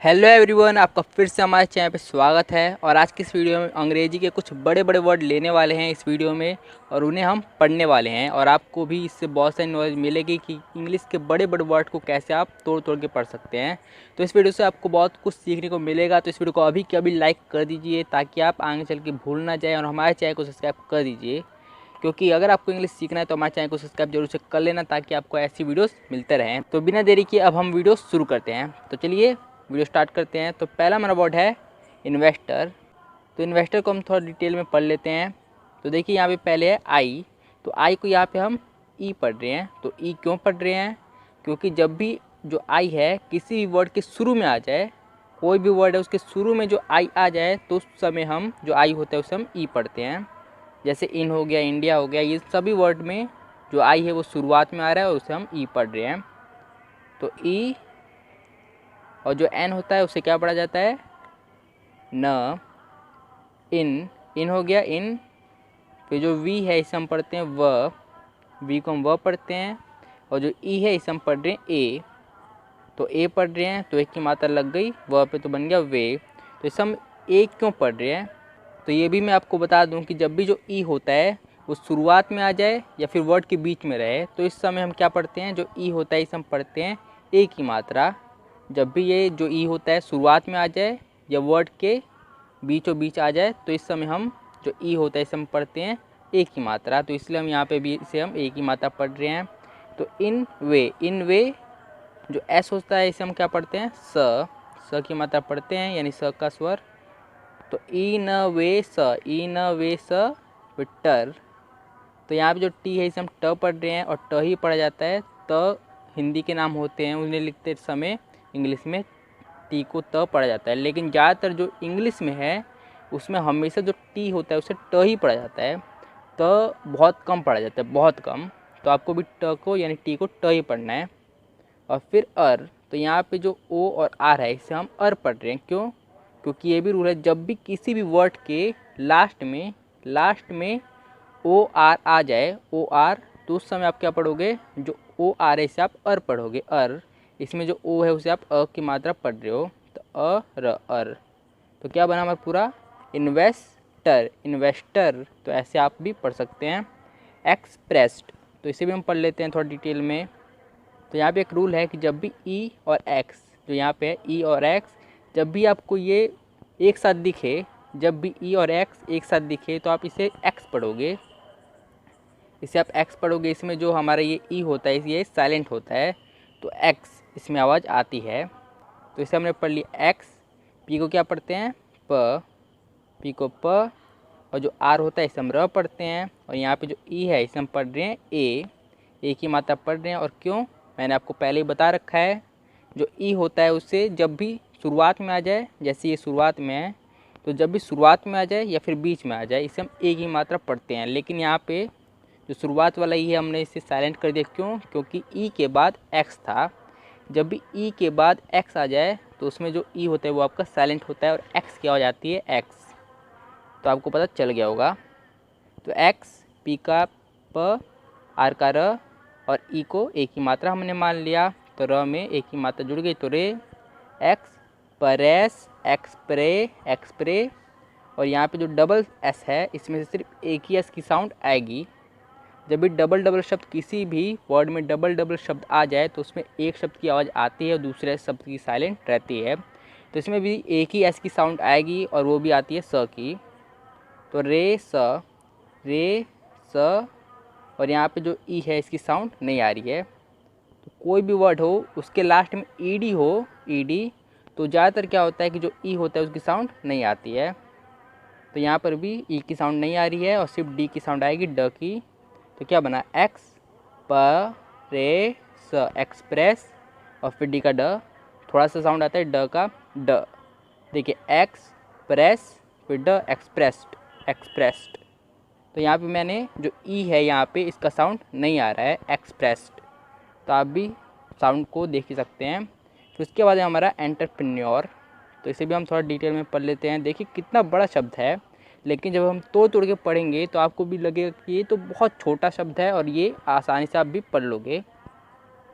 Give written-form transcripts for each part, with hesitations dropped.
Hello everyone, आपका फिर से हमारे चैनल पे स्वागत है। और आज की इस वीडियो में अंग्रेजी के कुछ बड़े बड़े वर्ड लेने वाले हैं इस वीडियो में, और उन्हें हम पढ़ने वाले हैं। और आपको भी इससे बहुत सारी नॉलेज मिलेगी कि इंग्लिश के बड़े बड़े वर्ड को कैसे आप तोड़ तोड़ के पढ़ सकते हैं। तो इस वीडियो से आपको बहुत कुछ सीखने को मिलेगा। तो इस वीडियो को अभी के अभी लाइक कर दीजिए ताकि आप आगे चल के भूल ना जाए, और हमारे चैनल को सब्सक्राइब कर दीजिए, क्योंकि अगर आपको इंग्लिश सीखना है तो हमारे चैनल को सब्सक्राइब जरूर से कर लेना ताकि आपको ऐसी वीडियोस मिलते रहें। तो बिना देरी किए अब हम वीडियो शुरू करते हैं। तो चलिए वीडियो स्टार्ट करते हैं। तो पहला हमारा वर्ड है इन्वेस्टर। तो इन्वेस्टर को हम थोड़ा डिटेल में पढ़ लेते हैं। तो देखिए यहाँ पे पहले है आई। तो आई को यहाँ पे हम ई पढ़ रहे हैं। तो ई क्यों पढ़ रहे हैं? क्योंकि जब भी जो आई है किसी भी वर्ड के शुरू में आ जाए, कोई भी वर्ड है उसके शुरू में जो आई आ जाए, तो उस समय हम जो आई होता है उसे हम ई पढ़ते हैं। जैसे इन हो गया, इंडिया हो गया, ये सभी वर्ड में जो आई है वो शुरुआत में आ रहा है और उसे हम ई पढ़ रहे हैं। तो ई और जो एन होता है उसे क्या पढ़ा जाता है? न। इन हो गया, इन। फिर जो वी है इसे हम पढ़ते हैं व। वी को हम व पढ़ते हैं। और जो ई है इसे हम पढ़ रहे हैं ए। तो ए पढ़ रहे हैं तो एक की मात्रा लग गई, व पे तो बन गया वे। तो इसे हम ए क्यों पढ़ रहे हैं? तो ये भी मैं आपको बता दूं कि जब भी जो ई होता है वो शुरुआत में आ जाए या फिर वर्ड के बीच में रहे, तो इस समय हम क्या पढ़ते हैं? जो ई होता है इसे हम पढ़ते हैं ए की मात्रा। जब भी ये जो ई होता है शुरुआत में आ जाए या वर्ड के बीचों बीच आ जाए, तो इस समय हम जो ई होता है इसे हम पढ़ते हैं ए की मात्रा। तो इसलिए हम यहाँ पे भी इसे हम ए की मात्रा पढ़ रहे हैं। तो इन वे जो एस होता है इसे हम क्या पढ़ते हैं? स की मात्रा पढ़ते हैं, यानी स का स्वर। तो ई न वे स विटर। तो यहाँ पे जो टी है इसे हम ट पढ़ रहे हैं, और ट ही पढ़ा जाता है। त हिंदी के नाम होते हैं, उन्हें लिखते समय इंग्लिश में टी को त पढ़ा जाता है। लेकिन ज़्यादातर जो इंग्लिश में है उसमें हमेशा जो टी होता है उसे ट ही पढ़ा जाता है। त बहुत कम पढ़ा जाता है, बहुत कम। तो आपको भी ट को यानी टी को ट ही पढ़ना है। और फिर अर। तो यहाँ पे जो ओ और आर है इसे हम अर पढ़ रहे हैं। क्यों? क्योंकि ये भी रूल है, जब भी किसी भी वर्ड के लास्ट में ओ आर आ जाए, ओ आर, तो उस समय आप क्या पढ़ोगे? जो ओ आर है इसे आप अर पढ़ोगे, अर। इसमें जो ओ है उसे आप अ की मात्रा पढ़ रहे हो, तो अ र अर। तो क्या बना हमारा पूरा? इन्वेस्टर। तो ऐसे आप भी पढ़ सकते हैं। एक्सप्रेस्ड। तो इसे भी हम पढ़ लेते हैं थोड़ा डिटेल में। तो यहाँ पे एक रूल है कि जब भी ई और एक्स, जो यहाँ पे है ई और एक्स, जब भी आपको ये एक साथ दिखे, जब भी ई और एक्स एक साथ दिखे तो आप इसे एक्स पढ़ोगे। इसे आप एक्स पढ़ोगे। इसमें जो हमारा ये ई होता है ये साइलेंट होता है, तो एक्स इसमें आवाज़ आती है। तो इसे हमने पढ़ लिया एक्स। पी को क्या पढ़ते हैं? प। पी को प। और जो आर होता है इसे हम र पढ़ते हैं। और यहाँ पे जो ई है इसे हम पढ़ रहे हैं ए की मात्रा पढ़ रहे हैं। और क्यों? मैंने आपको पहले ही बता रखा है, जो ई होता है उससे जब भी शुरुआत में आ जाए, जैसे ये शुरुआत में है, तो जब भी शुरुआत में आ जाए या फिर बीच में आ जाए इसे हम ए की मात्रा पढ़ते हैं। लेकिन यहाँ पे जो शुरुआत वाला ई है हमने इसे साइलेंट कर दिया। क्यों? क्योंकि ई के बाद एक्स था। जब भी ई के बाद एक्स आ जाए तो उसमें जो ई होता है वो आपका साइलेंट होता है और एक्स की आवाज़ आती है एक्स। तो आपको पता चल गया होगा। तो एक्स, पी का प, आर का र, और ई को ए की मात्रा हमने मान लिया। तो र में ए की मात्रा जुड़ गई तो रे। एक्स परेस, एक्सप्रे। और यहाँ पे जो डबल एस है इसमें से सिर्फ एक ही एस की साउंड आएगी। जब भी डबल शब्द, किसी भी वर्ड में डबल शब्द आ जाए तो उसमें एक शब्द की आवाज़ आती है और दूसरे शब्द की साइलेंट रहती है। तो इसमें भी एक ही एस की साउंड आएगी और वो भी आती है स की। तो रे स। और यहाँ पे जो ई है इसकी साउंड नहीं आ रही है। तो कोई भी वर्ड हो उसके लास्ट में ईडी हो, ईडी, तो ज़्यादातर क्या होता है कि जो ई होता है उसकी साउंड नहीं आती है। तो यहाँ पर भी ई की साउंड नहीं आ रही है और सिर्फ डी की साउंड आएगी, ड की। तो क्या बना? एक्स प रे स, एक्सप्रेस। और फिर डी का ड, थोड़ा सा साउंड आता है ड का, ड। देखिए एक्स प्रेस, फिर ड, एक्सप्रेस्ड। तो यहाँ पे मैंने जो ई है यहाँ पे इसका साउंड नहीं आ रहा है, एक्सप्रेस्ड। तो आप भी साउंड को देख ही सकते हैं। तो इसके बाद है हमारा एंटरप्रेन्योर। तो इसे भी हम थोड़ा डिटेल में पढ़ लेते हैं। देखिए कितना बड़ा शब्द है, लेकिन जब हम तोड़ के पढ़ेंगे तो आपको भी लगेगा कि ये तो बहुत छोटा शब्द है और ये आसानी से आप भी पढ़ लोगे।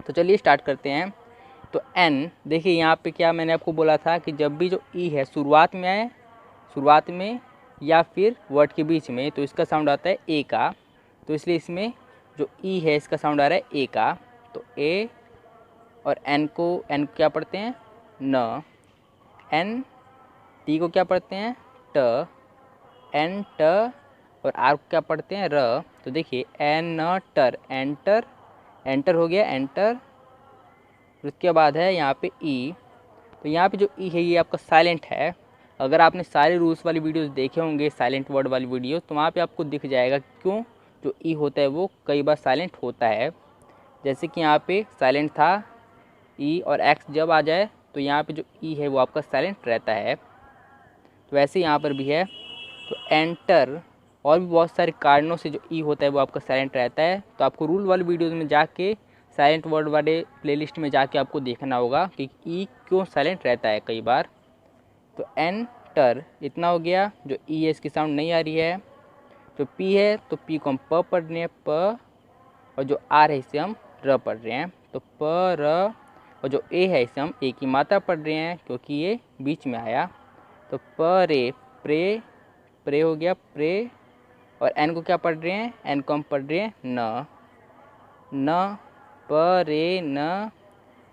तो चलिए स्टार्ट करते हैं। तो एन, देखिए यहाँ पे क्या मैंने आपको बोला था कि जब भी जो ई है शुरुआत में आए, शुरुआत में या फिर वर्ड के बीच में, तो इसका साउंड आता है ए का। तो इसलिए इसमें जो ई है इसका साउंड आ रहा है ए का। तो ए और एन को क्या पढ़ते हैं न, एन टी को क्या पढ़ते हैं ट, एन ट, और आर को क्या पढ़ते हैं र। तो देखिए एन न टर, एंटर, एंटर हो गया एंटर। उसके बाद है यहाँ पे ई। तो यहाँ पे जो ई है ये आपका साइलेंट है। अगर आपने सारे रूल्स वाली वीडियोस देखे होंगे, साइलेंट वर्ड वाली वीडियो, तो वहाँ पे आपको दिख जाएगा क्यों जो ई होता है वो कई बार साइलेंट होता है। जैसे कि यहाँ पे साइलेंट था ई, और एक्स जब आ जाए तो यहाँ पे जो ई है वो आपका साइलेंट रहता है। तो वैसे यहाँ पर भी है। तो एंटर, और भी बहुत सारे कारणों से जो ई होता है वो आपका साइलेंट रहता है। तो आपको रूल वाली वीडियोज़ में जाके साइलेंट वर्ड वाले प्लेलिस्ट में जाके आपको देखना होगा कि ई क्यों साइलेंट रहता है कई बार। तो एंटर इतना हो गया। जो ई है इसकी साउंड नहीं आ रही है। जो पी है तो पी को हम प पढ़ रहे हैं प, और जो आर है इसे हम र पढ़ रहे हैं। तो प र, और जो ए है इसे हम ए की मात्रा पढ़ रहे हैं क्योंकि ये बीच में आया। तो प रे प्रे, प्रे हो गया प्रे। और एन को क्या पढ़ रहे हैं, एन को हम पढ़ रहे हैं न, न प रे न।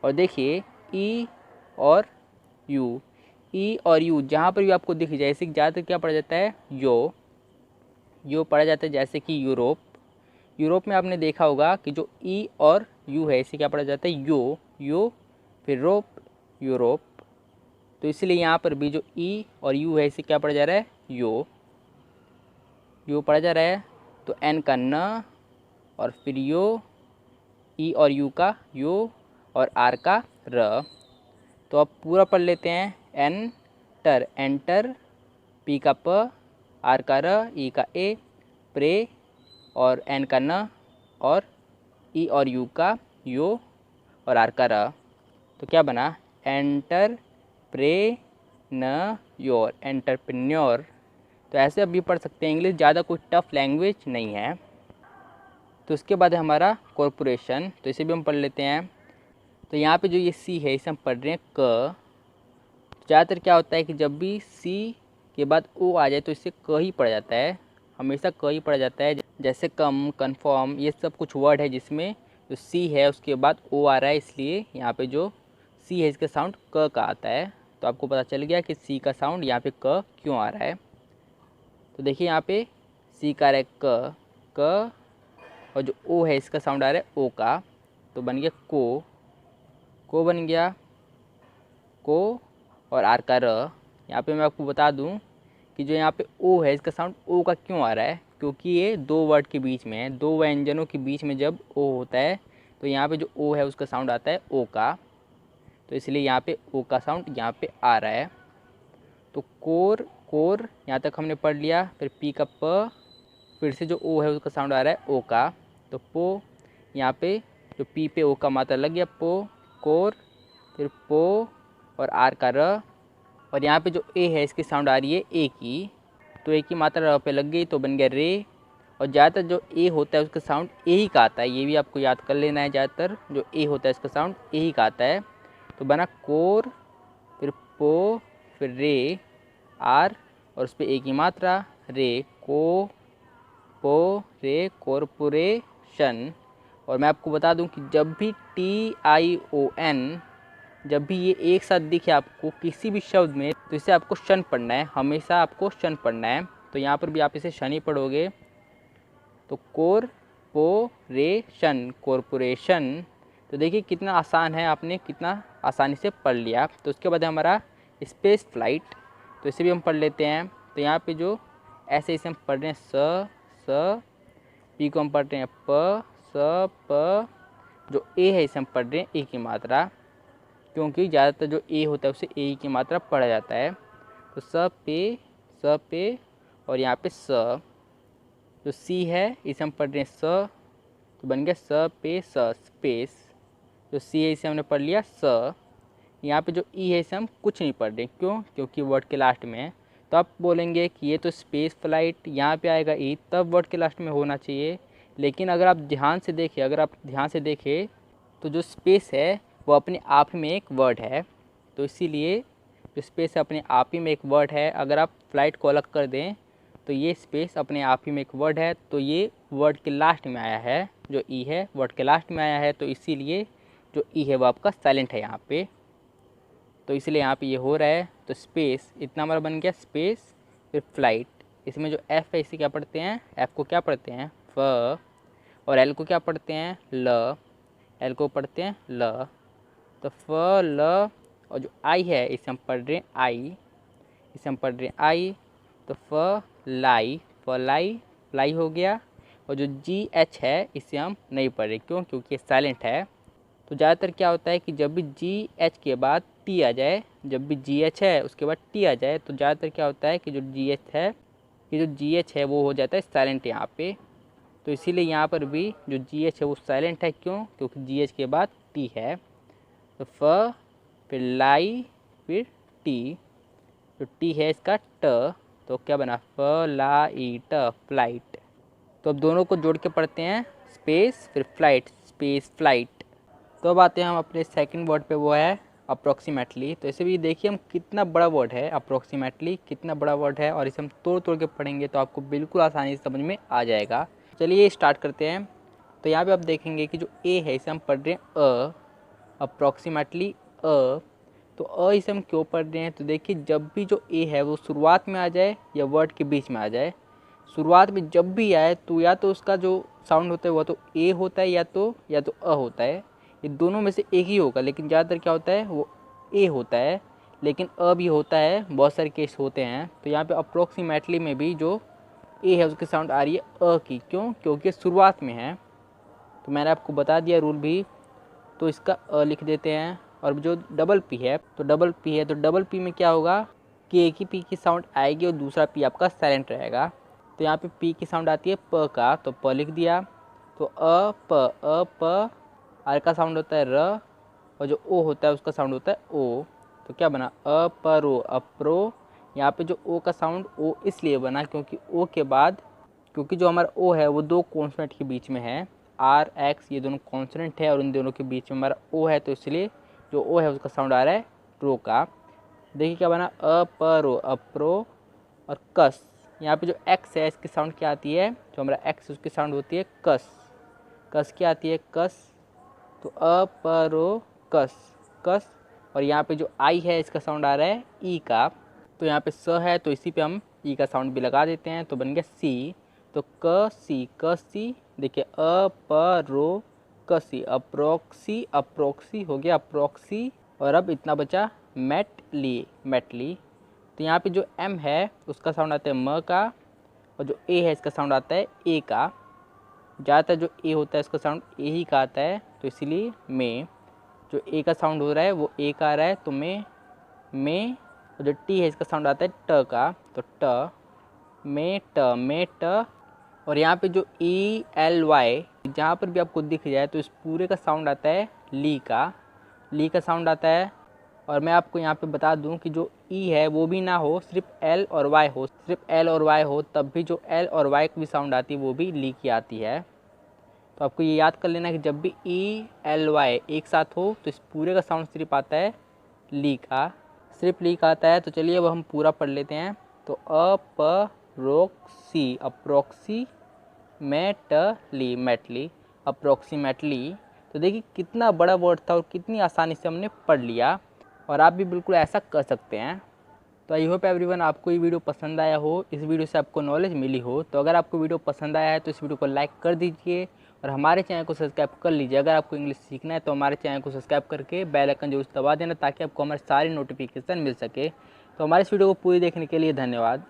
और देखिए ई और यू, ई और यू जहाँ पर भी आपको दिख जाए, इसे ज़्यादातर क्या पढ़ा जाता है यो पढ़ा जाता है। जैसे कि यूरोप, यूरोप में आपने देखा होगा कि जो ई और यू है इसे क्या पढ़ा जाता है यो, फिर रोप, यूरोप। तो इसलिए यहाँ पर भी जो ई और यू है इसे क्या पढ़ा जा रहा है यो पढ़ा जा रहा है। तो एन का न, और फिर यो, ई और यू का यो, और आर का र। तो अब पूरा पढ़ लेते हैं। एंटर, एंटर, पी का प, आर का र, ई का ए, प्रे, और एन का न, और ई और यू का यो, और आर का र। तो क्या बना एंटर प्रे न योर, एंटरप्रेन्योर। तो ऐसे अब भी पढ़ सकते हैं। इंग्लिश ज़्यादा कोई टफ लैंग्वेज नहीं है। तो उसके बाद है हमारा कॉरपोरेशन, तो इसे भी हम पढ़ लेते हैं। तो यहाँ पे जो ये सी है इसे हम पढ़ रहे हैं क। ज़्यादातर क्या होता है कि जब भी सी के बाद ओ आ जाए तो इससे क ही पढ़ा जाता है, हमेशा क ही पढ़ा जाता है। जैसे कम, कन्फर्म, ये सब कुछ वर्ड है जिसमें जो सी है उसके बाद ओ आ रहा है, इसलिए यहाँ पे जो सी है इसका साउंड क का आता है। तो आपको पता चल गया कि सी का साउंड यहाँ पे क क्यों आ रहा है। तो देखिए यहाँ पे सी का रहा है क, और जो ओ है इसका साउंड आ रहा है ओ का। तो बन गया को बन गया को, और आर का र। यहाँ पे मैं आपको बता दूँ कि जो यहाँ पे ओ है इसका साउंड ओ का क्यों आ रहा है, क्योंकि ये दो वर्ड के बीच में है, दो व्यंजनों के बीच में जब ओ होता है तो यहाँ पे जो ओ है उसका साउंड आता है ओ का। तो इसलिए यहाँ पे ओ का साउंड यहाँ पे आ रहा है। तो कोर यहाँ तक हमने पढ़ लिया। फिर पी का प, फिर से जो ओ है उसका साउंड आ रहा है ओ का। तो पो, यहाँ पे जो पी पे ओ का मात्रा लग गया पो, कोर, फिर पो, और आर का र। और यहाँ पे जो ए है इसकी साउंड आ रही है ए की, तो ए की मात्रा र पे लग गई तो बन गया रे। और ज़्यादातर जो ए होता है उसका साउंड ए ही का आता है, ये भी आपको याद कर लेना है। ज़्यादातर जो ए होता है इसका साउंड ए ही का आता है। तो बना कोर, फिर पो, फिर रे, आर, और उस पर ए की मात्रा रे, को पो रे, कॉरपोरेशन। और मैं आपको बता दूं कि जब भी TION, जब भी ये एक साथ दिखे आपको किसी भी शब्द में, तो इसे आपको शन पढ़ना है, हमेशा आपको शन पढ़ना है। तो यहाँ पर भी आप इसे शन ही पढ़ोगे। तो कॉरपोरेशन, कॉरपोरेशन। तो देखिए कितना आसान है, आपने कितना आसानी से पढ़ लिया। तो उसके बाद हमारा स्पेस फ्लाइट, तो इसे भी हम पढ़ लेते हैं। तो यहाँ पे जो ऐसे इसे हम पढ़ रहे हैं स, पी को हम पढ़ रहे हैं प, स, प। जो ए है इसे हम पढ़ रहे हैं ए की मात्रा, क्योंकि ज़्यादातर जो ए होता है उसे ए की मात्रा पढ़ा जाता है। तो स पे, और यहाँ पे स। जो सी है इसे हम पढ़ रहे हैं स, तो बन गया स पे स, स्पेस। जो सी है इसे हमने पढ़ लिया स। यहाँ पे जो ई है इसे हम कुछ नहीं पढ़ रहे, क्यों, क्योंकि वर्ड के लास्ट में है। तो आप बोलेंगे कि ये तो स्पेस फ्लाइट, यहाँ पे आएगा ई तब वर्ड के लास्ट में होना चाहिए। लेकिन अगर आप ध्यान से देखें तो जो स्पेस है वो अपने आप ही में एक वर्ड है। तो इसीलिए जो स्पेस अपने आप ही में एक वर्ड है, अगर आप फ्लाइट को अलग कर दें तो ये स्पेस अपने आप ही में एक वर्ड है। तो ये वर्ड के लास्ट में आया है, जो ई है वर्ड के लास्ट में आया है, तो इसीलिए जो ई है वो आपका साइलेंट है यहाँ पे। तो इसलिए यहाँ पे ये हो रहा है। तो स्पेस इतना हमारा बन गया स्पेस, फिर फ्लाइट। इसमें जो एफ है इसे क्या पढ़ते हैं, एफ को क्या पढ़ते हैं फ, और एल को क्या पढ़ते हैं ल, एल को पढ़ते हैं ल। तो फ ल, और जो आई है इसे हम पढ़ रहे हैं आई, इसे हम पढ़ रहे हैं आई। तो फ लाई, फ्लाई, फ्लाई हो गया। और जो जी एच है इसे हम नहीं पढ़ रहे, क्यों, क्योंकि ये साइलेंट है। तो ज़्यादातर क्या होता है कि जब भी जी एच के बाद टी आ जाए, जब भी जी एच है उसके बाद टी आ जाए, तो ज़्यादातर क्या होता है कि जो जी एच है, कि जो जी एच है वो हो जाता है साइलेंट यहाँ पे। तो इसीलिए यहाँ पर भी जो जी एच है वो साइलेंट है, क्यों, क्योंकि जी एच के बाद टी है। तो फ, फिर लाई, फिर टी। जो टी है इसका ट, तो क्या बना फ ला ई ट, फ्लाइट। तो अब दोनों को जोड़ के पढ़ते हैं स्पेस फिर फ्लाइट, स्पेस फ्लाइट। तो अब आते हैं हम अपने सेकंड वर्ड पे, वो है अप्रॉक्सीमेटली। तो इसे भी देखिए हम कितना बड़ा वर्ड है, अप्रॉक्सीमेटली कितना बड़ा वर्ड है, और इसे हम तोड़ तोड़ के पढ़ेंगे तो आपको बिल्कुल आसानी से समझ में आ जाएगा। चलिए स्टार्ट करते हैं। तो यहाँ पे आप देखेंगे कि जो ए है इसे हम पढ़ रहे हैं अ, अप्रॉक्सीमेटली अ। तो अ इसे हम क्यों पढ़ रहे हैं, तो देखिए जब भी जो ए है वो शुरुआत में आ जाए या वर्ड के बीच में आ जाए, शुरुआत में जब भी आए तो या तो उसका जो साउंड होता है वह तो ए होता है या तो अ होता है, ये दोनों में से एक ही होगा। लेकिन ज़्यादातर क्या होता है वो ए होता है, लेकिन अ भी होता है, बहुत सारे केस होते हैं। तो यहाँ पे अप्रोक्सीमेटली में भी जो ए है उसकी साउंड आ रही है अ की, क्यों, क्योंकि शुरुआत में है। तो मैंने आपको बता दिया रूल भी। तो इसका अ लिख देते हैं। और जो डबल पी है, तो डबल पी है, तो डबल पी में क्या होगा कि एक ही पी की साउंड आएगी और दूसरा पी आपका साइलेंट रहेगा। तो यहाँ पे पी की साउंड आती है प का, तो प लिख दिया। तो अ प, आर का साउंड होता है र, और जो ओ होता है उसका साउंड होता है ओ। तो क्या बना अ प रो, अप्रो। यहाँ पे जो ओ का साउंड ओ इसलिए बना क्योंकि ओ के बाद, क्योंकि जो हमारा ओ है वो दो कॉन्सोनेंट के बीच में है, आर एक्स ये दोनों कॉन्सोनेंट है और इन दोनों के बीच में हमारा ओ है, तो इसलिए जो ओ है उसका साउंड आ रहा है रो का। देखिए क्या बना अ प रो, अप्रो। और कस, यहाँ पे जो एक्स है इसकी साउंड क्या आती है, जो हमारा एक्स उसकी साउंड होती है कस। कस क्या आती है कस। तो अ प रो कस, कस। और यहाँ पे जो आई है इसका साउंड आ रहा है ई का। तो यहाँ पे स है तो इसी पे हम ई का साउंड भी लगा देते हैं, तो बन गया सी। तो क सी, देखिए अ प रो कसी, अप्रोक्सी, अप्रोक्सी हो गया अप्रोक्सी। और अब इतना बचा मेटली, मेटली। तो यहाँ पे जो एम है उसका साउंड आता है म का, और जो ए है इसका साउंड आता है ए का। ज़्यादातर जो ए होता है इसका साउंड ए ही का आता है, तो इसीलिए में। जो ए का साउंड हो रहा है वो ए का आ रहा है, तो में। और जो टी है इसका साउंड आता है ट का, तो ट, में ट। और यहाँ पे जो ई एल वाई जहाँ पर भी आपको दिख जाए तो इस पूरे का साउंड आता है ली का, ली का साउंड आता है। और मैं आपको यहाँ पे बता दूँ कि जो ई है वो भी ना हो, सिर्फ एल और वाई हो, सिर्फ एल और वाई हो, तब भी जो एल और वाई की भी साउंड आती है वो भी ली की आती है। तो आपको ये याद कर लेना कि जब भी ई एल वाई एक साथ हो तो इस पूरे का साउंड सिर्फ आता है ली का, सिर्फ ली का आता है। तो चलिए अब हम पूरा पढ़ लेते हैं। तो अ प रोक सी, अप्रोक्सी मेटली, मेटली, अप्रोक्सीमेटली। तो देखिए कितना बड़ा वर्ड था और कितनी आसानी से हमने पढ़ लिया, और आप भी बिल्कुल ऐसा कर सकते हैं। तो आई होप एवरीवन आपको ये वीडियो पसंद आया हो, इस वीडियो से आपको नॉलेज मिली हो। तो अगर आपको वीडियो पसंद आया है तो इस वीडियो को लाइक कर दीजिए और हमारे चैनल को सब्सक्राइब कर लीजिए। अगर आपको इंग्लिश सीखना है तो हमारे चैनल को सब्सक्राइब करके बेल आइकन जरूर दबा देना, ताकि आपको हमारे सारी नोटिफिकेशन मिल सके। तो हमारे इस वीडियो को पूरी देखने के लिए धन्यवाद।